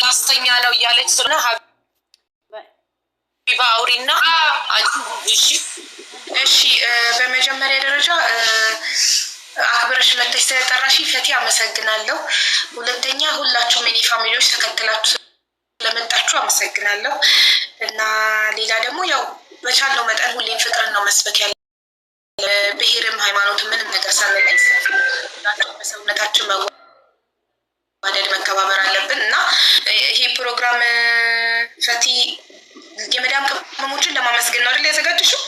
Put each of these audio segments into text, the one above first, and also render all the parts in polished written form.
ላስተኛ ነው እያለች ስለሆነ ሀቢባ አውሪና እሺ በመጀመሪያ ደረጃ አክብረሽ መጥተሽ ስለጠራሽ ፈቲ አመሰግናለሁ። ሁለተኛ ሁላችሁም የኔ ፋሚሊዎች ተከትላችሁ ስለመጣችሁ አመሰግናለሁ። እና ሌላ ደግሞ ያው በቻለው መጠን ሁሌም ፍቅርን ነው መስበክ ያለ ብሔርም ሃይማኖትም ምንም ነገር ሳንለይ በሰውነታችን መዋደድ መከባበር አለብን እና ይሄ ፕሮግራም ፈቲ የመዳም ቅመሞችን ለማመስገን ነው አይደል ያዘጋጀሽው?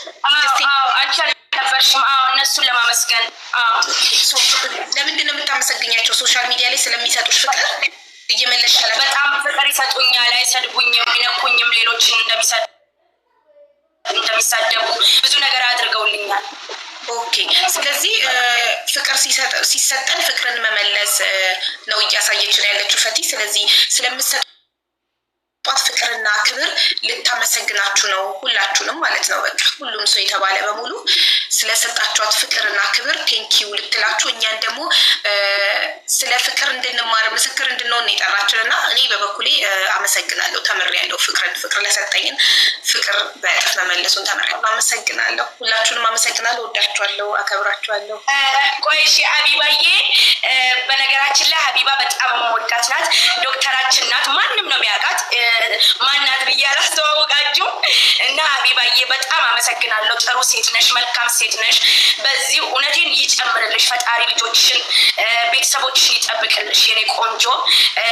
አንቺ አልነበርሽም? እነሱን ለማመስገን። ለምንድን ነው የምታመሰግኛቸው? ሶሻል ሚዲያ ላይ ስለሚሰጡሽ ፍቅር እየመለሻለ በጣም ፍቅር ይሰጡኛል፣ አይሰድቡኝም፣ ይነኩኝም፣ ሌሎችን እንደሚሳደቡ ብዙ ነገር አድርገውልኛል። ኦኬ፣ ስለዚህ ፍቅር ሲሰጠን ፍቅርን መመለስ ነው እያሳየችን ያለችው ፈቲ። ስለዚህ ስለምሰጥ ፍቅርና ክብር ልታመሰግናችሁ ነው ሁላችሁንም ማለት ነው። በቃ ሁሉም ሰው የተባለ በሙሉ ስለሰጣችኋት ፍቅርና ክብር ቴንኪው ልትላችሁ፣ እኛን ደግሞ ስለ ፍቅር እንድንማር ምስክር እንድንሆን የጠራችን እና እኔ በበኩሌ አመሰግናለሁ። ተምሬያለሁ። ፍቅር ለሰጠኝን ፍቅር በእጥፍ መመለሱን ተምሬያለሁ። አመሰግናለሁ። ሁላችሁንም አመሰግናለሁ። ወዳችኋለሁ፣ አከብራችኋለሁ። ቆይ እሺ ሀቢባዬ፣ በነገራችን ላይ ሀቢባ በጣም የምወዳት ናት። ዶክተራችን ናት። ማንም ነው የሚያውቃት። ማናት ብዬ አላስተዋወቃችሁም እና ሀቢባዬ በጣም አመሰግናለሁ። ጥሩ ሴት ነሽ፣ መልካም ሴት ነሽ። በዚህ እውነቴን ይጨምርልሽ ፈጣሪ፣ ልጆችሽን ቤተሰቦችሽን ይጠብቅልሽ የኔ ቆንጆ።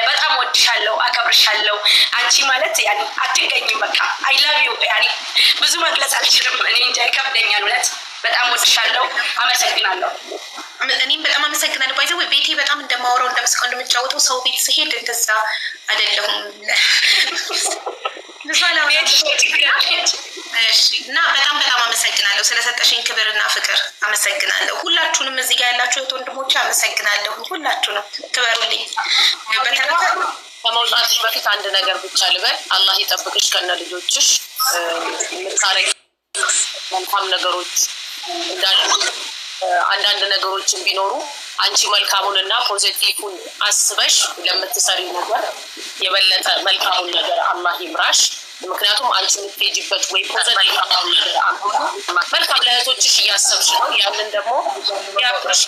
በጣም ወድሻለሁ፣ አከብርሻለሁ። አንቺ ማለት ያኔ አትገኝም። በቃ አይ ላቭ ዩ። ያኔ ብዙ መግለጽ አልችልም። እኔ እንጃ ይከብደኛል። እውነት በጣም ወድሻለሁ፣ አመሰግናለሁ። እኔም በጣም አመሰግናለሁ። ባይዘ ቤቴ በጣም እንደማወራው እንደምስቀው እንደምጫወተው ሰው ቤት ስሄድ እንደዛ አይደለሁም እና በጣም አመሰግናለሁ ስለሰጠሽኝ ክብርና ፍቅር አመሰግናለሁ። ሁላችሁንም እዚህ ጋር ያላችሁ እህት ወንድሞቼ አመሰግናለሁ። ሁላችሁንም ክበሩልኝ። በተረፈ ከመውጣትሽ በፊት አንድ ነገር ብቻ ልበል። አላህ ይጠብቅሽ ከነ ልጆችሽ። የምታረጊ መልካም ነገሮች እንዳሉ አንዳንድ ነገሮችን ቢኖሩ አንቺ መልካሙንና ፖዚቲቭን አስበሽ ለምትሰሪ ነገር የበለጠ መልካሙን ነገር አላህ ይምራሽ። ምክንያቱም አንቺ የምትሄጂበት ወይ ፖዚቲቭ ነገር አንሆኑ መልካም ለእህቶችሽ እያሰብሽ ነው። ያንን ደግሞ ያፍርሽ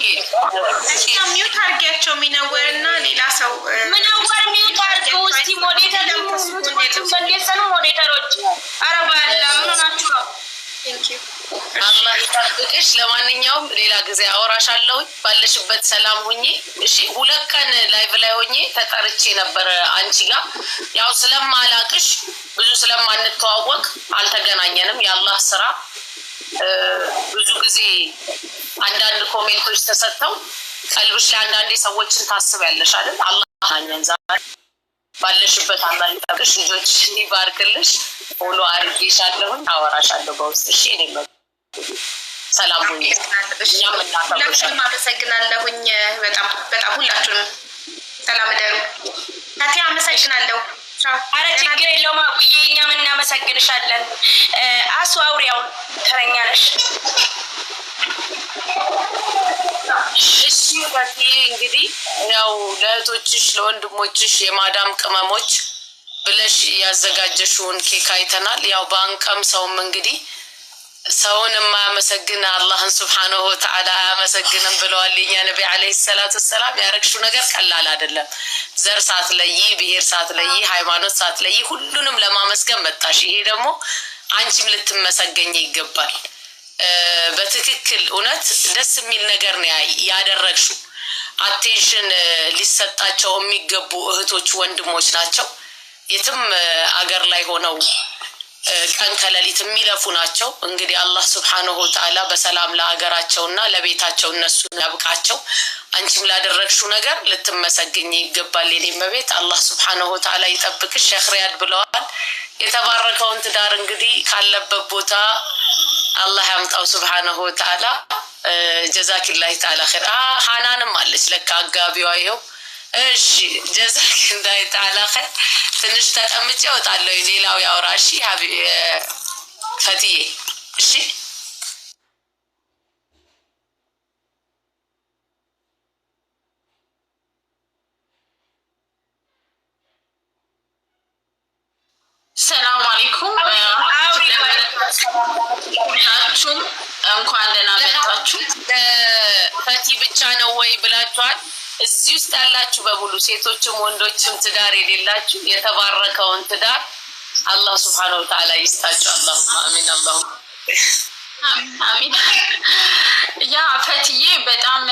ሚዩት አድርጊያቸው። ሚነወርና ሌላ ሰው ምነወር ሚዩት አድርጊው እስቲ። ሞዴተር በሌሰኑ ሞዴተሮች አረባላ ምን ሆናችሁ ነው? አላህ ይጠብቅሽ። ለማንኛውም ሌላ ጊዜ አወራሻለሁ። ባለሽበት ሰላም ሁኚ እሺ። 2 ቀን ላይቭ ላይ ሆኜ ተጠርቼ ነበረ አንቺ ጋር። ያው ስለማላቅሽ ብዙ ስለማንተዋወቅ አልተገናኘንም። የአላህ ስራ ብዙ ጊዜ አንዳንድ ኮሜንቶች ተሰጥተው ቀልብሽ ላይ አንዳንዴ ሰዎችን ታስቢያለሽ አይደል? አላህ አኛን ዛሬ ባለሽበት አላህ ይጠብቅሽ፣ ልጆችሽን ይባርክልሽ። ፎሎ አድርጌሻለሁኝ፣ አወራሻለሁ በውስጥ እሺ። እኔ ሰላም ሁኚ። ሁላችሁንም አመሰግናለሁኝ። በጣም ሁላችሁንም ሰላም እደሩ። ታቲ አመሰግናለሁ። አረ ችግር የለውም አቡዬ፣ እኛም እናመሰግንሻለን። አስዋውሪያው ተረኛ ነሽ። እሺ በቴ እንግዲህ ያው ለእህቶችሽ ለወንድሞችሽ የማዳም ቅመሞች ብለሽ ያዘጋጀሽውን ኬክ አይተናል። ያው በአንቀም ሰውም እንግዲህ ሰውን የማያመሰግን አላህን ሱብሓነሁ ወተዓላ አያመሰግንም ብለዋል የኛ ነቢ ዓለይሂ ሰላቱ ወሰላም። ያረግሽው ነገር ቀላል አይደለም። ዘር ሳትለይ፣ ብሔር ሳትለይ፣ ሃይማኖት ሳትለይ ሁሉንም ለማመስገን መጣሽ። ይሄ ደግሞ አንቺም ልትመሰገኝ ይገባል። በትክክል እውነት ደስ የሚል ነገር ነው ያደረግሽው። አቴንሽን ሊሰጣቸው የሚገቡ እህቶች ወንድሞች ናቸው። የትም አገር ላይ ሆነው ቀን ከሌሊት የሚለፉ ናቸው። እንግዲህ አላህ ሱብሓነሁ ወተዓላ በሰላም ለሀገራቸውና ለቤታቸው እነሱን ያብቃቸው። አንቺም ላደረግሽው ነገር ልትመሰግኝ ይገባል። የኔም በቤት አላህ ሱብሓነሁ ወተዓላ ይጠብቅሽ። ሼክ ሪያድ ብለዋል የተባረከውን ትዳር እንግዲህ ካለበት ቦታ አላህ ያምጣው ሱብሓነሁ ወተዓላ። ጀዛኪላሂ ተዓላ ኸይር። ሃናንም አለች ለካ አጋቢዋ ይኸው። እሺ ጀዛኪላሂ ተዓላ ኸይር። ትንሽ ተቀምጬ እወጣለሁ። ሌላው ያውራ እሺ ፈትዬ እሺ። ሁላችሁም እንኳን ደህና መጣችሁ። ፈቲ ብቻ ነው ወይ ብላችኋል? እዚህ ውስጥ ያላችሁ በሙሉ ሴቶችም ወንዶችም ትዳር የሌላችሁ የተባረከውን ትዳር አላህ ሱብሓነሁ ወተዓላ ይስጣችሁ። አላሁማ አሚን። አላሁማ አሚን። ያ ፈትዬ በጣም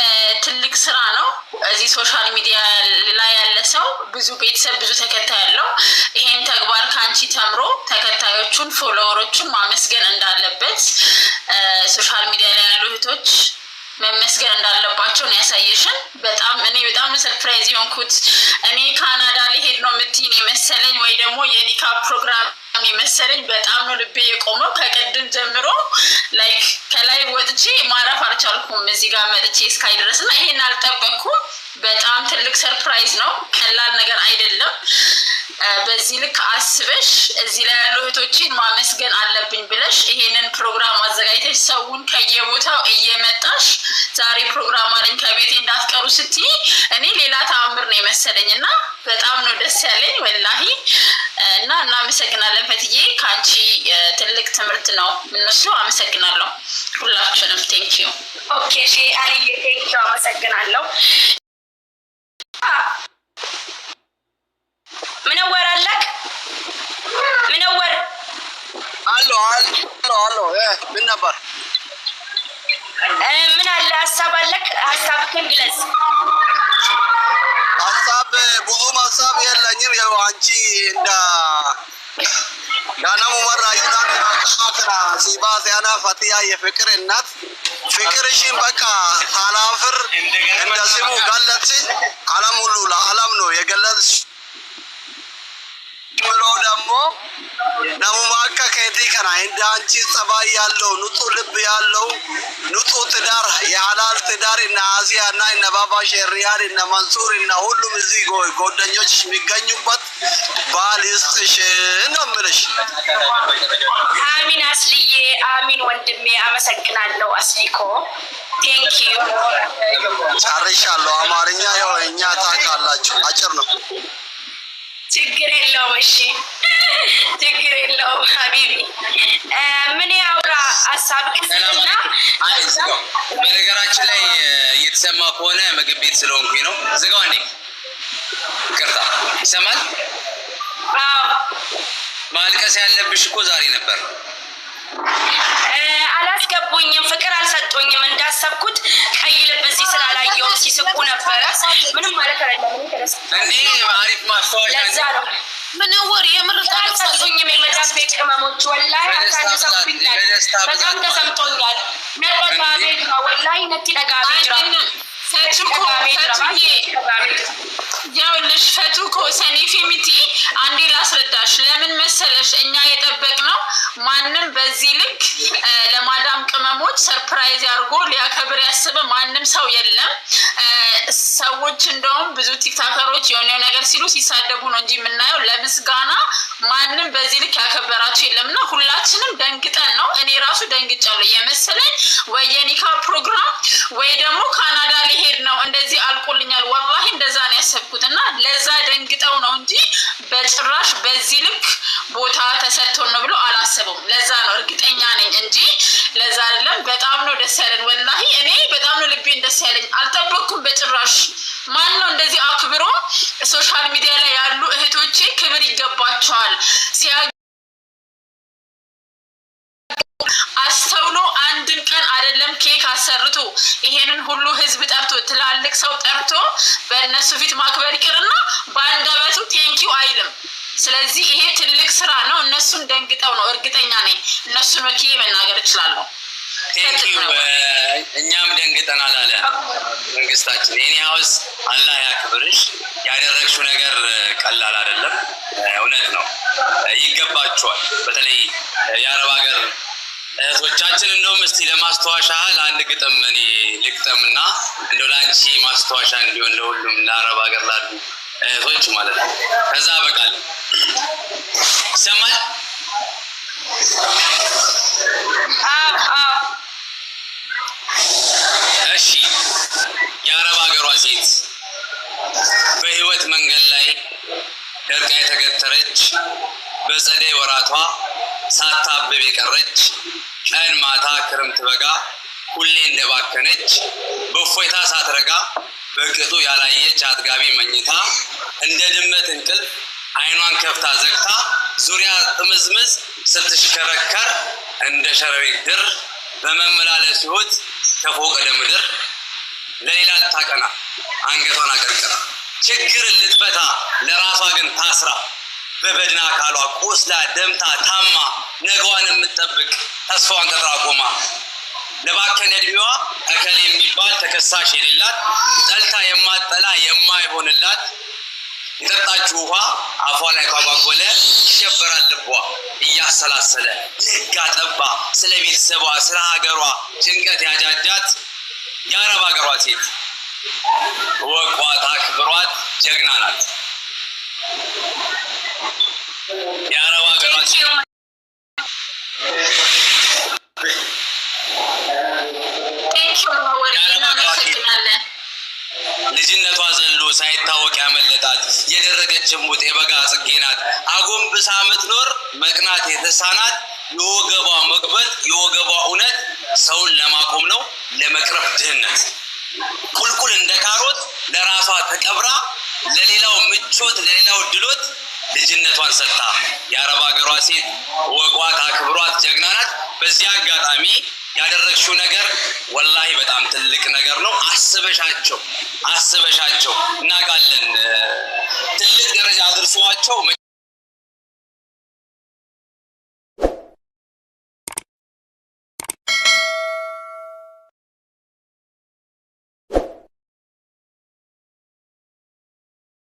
ትልቅ ስራ ነው። እዚህ ሶሻል ሚዲያ ላይ ያለ ሰው ብዙ ቤተሰብ ብዙ ተከታይ ያለው ይሄን ተግባር ከአንቺ ተምሮ ተከታዮቹን ፎሎወሮቹን ማመስገን እንዳለበት ሶሻል ሚዲያ ላይ ያሉ እህቶች መመስገን እንዳለባቸው ነው ያሳየሽን። በጣም እኔ በጣም ሰርፕራይዝ የሆንኩት እኔ ካናዳ ሊሄድ ነው የምትይኝ የመሰለኝ ወይ ደግሞ የኒካ ፕሮግራም የመሰለኝ በጣም ነው ልቤ የቆመው ከቅድም ጀምሮ ላይክ ከላይ ወጥቼ ማረፍ አልቻልኩም እዚህ ጋር መጥቼ እስካይ ድረስ እና ይሄን አልጠበቅኩም። በጣም ትልቅ ሰርፕራይዝ ነው፣ ቀላል ነገር አይደለም። በዚህ ልክ አስበሽ እዚህ ላይ ያሉ እህቶችን ማመስገን አለብኝ ብለሽ ይሄንን ፕሮግራም አዘጋጅተሽ ሰውን ከየቦታው እየመጣሽ ዛሬ ፕሮግራም አለኝ ከቤቴ እንዳትቀሩ ስትይ እኔ ሌላ ተአምር ነው የመሰለኝ እና በጣም ነው ደስ ያለኝ ወላሂ። እና እናመሰግናለን ፈትዬ፣ ከአንቺ ትልቅ ትምህርት ነው የምንወስደው። አመሰግናለሁ ሁላችንም። ቴንኪዩ። ኦኬ እሺ አሪዬ ቴንኪዩ፣ አመሰግናለሁ። ምንወር አለክ? ምንወር አሎ ምን ነበር? ምን አለ ሀሳብ አለክ? ሀሳብህን ግለጽ። ሀሳብ ብዙም ሀሳብ የለኝም። ያው አንቺ እንደ ዳና ሙመራ ይላል አከራ ሲባስ ያና ፈቲያ የፍቅር እናት ፍቅርሽን በቃ ታላፍር እንደ ስሙ ገለጽሽ። ዓለም ሁሉ ለዓለም ነው የገለጽሽ ብሎ ደግሞ ነሙማካ ከቲ ከና እንደ አንቺ ጸባይ ያለው ንጹህ ልብ ያለው ንጹህ ትዳር የሐላል ትዳር እና አዚያ እና እነ ባባ ሸሪያድ እና መንሱር እና ሁሉም እዚህ ጓደኞች የሚገኙበት ባል ይስጥሽ ነው የምልሽ። አሚን አስልዬ፣ አሚን ወንድሜ፣ አመሰግናለሁ አስሊኮ ቴንኪዩ። ጨርሻለሁ። አማርኛ ያው እኛ ታውቃላችሁ አጭር ነው። ችግር የለውም። እሺ ችግር የለውም ሀቢቢ። ምን ያውራ ሀሳብ ክፍልና በነገራችን ላይ እየተሰማ ከሆነ ምግብ ቤት ስለሆንኩኝ ነው። ዝጋው እንዴ ይቅርታ። ይሰማል? አዎ ማልቀስ ያለብሽ እኮ ዛሬ ነበር። አላስገቡኝም፣ ፍቅር አልሰጡኝም። እንዳሰብኩት ቀይ ልብ እዚህ ስላላየው ሲስቁ ነበረ። ምንም ማለት አይደለም። እንዴ አሪፍ ማስተዋወቂያ ለዛ ነው ምንወር የምርጥ አልሰጡኝም። የመዳም ቤት ቅመሞች ወላሂ አታነሳብኛል። በጣም ተሰምቶኛል። ነጠቃ ቤት ወላሂ ነቲ ነጋቤ ጅራ ያውልሽ ፈቱኮ ሰኒፊ ሚቲ አንዴ ላስረዳሽ። ለምን መሰለሽ እኛ የጠበቅነው ማንም በዚህ ልክ ለማዳም ቅመሞች ሰርፕራይዝ አድርጎ ሊያከብር ያስበ ማንም ሰው የለም። ሰዎች እንደውም ብዙ ቲክታከሮች የሆነ ነገር ሲሉ ሲሳደቡ ነው እንጂ የምናየው ለምስጋና ማንም በዚህ ልክ ያከበራቸው የለምና ሁላችንም ደንግጠን ነው። እኔ ራሱ ደንግጫለሁ የመሰለኝ ወይ የኒካ ፕሮግራም ወይ ደግሞ ካናዳ ሊሄድ ነው እንደዚህ አልቆልኛል። ወላሂ እንደዛ ነው ያሰብኩት እና ለዛ ደንግጠው ነው እንጂ በጭራሽ በዚህ ልክ ቦታ ተሰጥቶን ነው ብሎ አላሰቡም። ለዛ ነው እርግጠኛ ነኝ እንጂ ለዛ አይደለም። በጣም ነው ደስ ያለን ወላሂ። እኔ በጣም ነው ልቤን ደስ ያለኝ። አልጠበቅኩም በጭራሽ። ማን ነው እንደዚህ አክብሮ ሶሻል ሚዲያ ላይ ያሉ እህቶቼ ክብር ይገባቸዋል አስተውሎ አንድን ቀን አይደለም ኬክ አሰርቶ ይሄንን ሁሉ ህዝብ ጠርቶ ትላልቅ ሰው ጠርቶ በእነሱ ፊት ማክበር ይቅርና በአንደበቱ ቴንኪው አይልም። ስለዚህ ይሄ ትልቅ ስራ ነው። እነሱም ደንግጠው ነው እርግጠኛ ነኝ። እነሱን ወኪዬ መናገር እችላለሁ። ቴንኪው። እኛም ደንግጠናል አለ መንግስታችን። የኔ ሀውስ አላህ ያክብርሽ። ያደረግሽው ነገር ቀላል አይደለም። እውነት ነው፣ ይገባችኋል። በተለይ የአረብ ሀገር እህቶቻችን እንደውም እስቲ ለማስታወሻ ለአንድ ግጥም እኔ ልግጠምና እንደው ለአንቺ ማስታወሻ እንዲሆን ለሁሉም ለአረብ ሀገር ላሉ እህቶች ማለት ነው። ከዛ በቃል ይሰማል። እሺ የአረብ ሀገሯ ሴት በህይወት መንገድ ላይ ደርቃ የተገተረች በጸደይ ወራቷ ሳታብብ የቀረች ቀን ማታ ክረምት በጋ ሁሌ እንደባከነች በእፎይታ ሳትረጋ በቅጡ ያላየች አጥጋቢ መኝታ እንደ ድመት እንቅልፍ አይኗን ከፍታ ዘግታ ዙሪያ ጥምዝምዝ ስትሽከረከር እንደ ሸረሪት ድር በመመላለስ ሕይወት ከፎቅ ወደ ምድር ለሌላ ልታቀና አንገቷን አቀርቅራ ችግርን ልትፈታ ለራሷ ግን ታስራ በበድን አካሏ ቆስላ ደምታ ታማ ነገዋን የምትጠብቅ ተስፋዋን ቀጥራ ቆማ ለባከነ እድሜዋ እከሌ የሚባል ተከሳሽ የሌላት ጠልታ የማጠላ የማይሆንላት የጠጣችው ውሃ አፏ ላይ ካጓጎለ ይሸበራል ልቧ እያሰላሰለ ነጋ ጠባ ስለ ቤተሰቧ ስለ ሀገሯ ጭንቀት ያጃጃት የአረብ ሀገሯ ሴት ወቋት አክብሯት ጀግና ናት። የአረብ ሀገሯ ሴት ልጅነቷ ዘሎ ሳይታወቅ ያመለጣት የደረቀች እምቡጥ የበጋ ጽጌ ናት። አጎንብሳ ምትኖር መቅናት የተሳናት የወገቧ መቅበጥ የወገቧ እውነት ሰውን ለማቆም ነው ለመቅረብ ድህነት ቁልቁል እንደ ካሮት ለራሷ ተቀብራ ለሌላው ምቾት ለሌላው ድሎት ልጅነቷን ሰጥታ የአረብ ሀገሯ ሴት ወቋት አክብሯት ጀግና ናት። በዚህ አጋጣሚ ያደረግሽው ነገር ወላሂ በጣም ትልቅ ነገር ነው። አስበሻቸው እናውቃለን። ትልቅ ደረጃ አድርሷቸው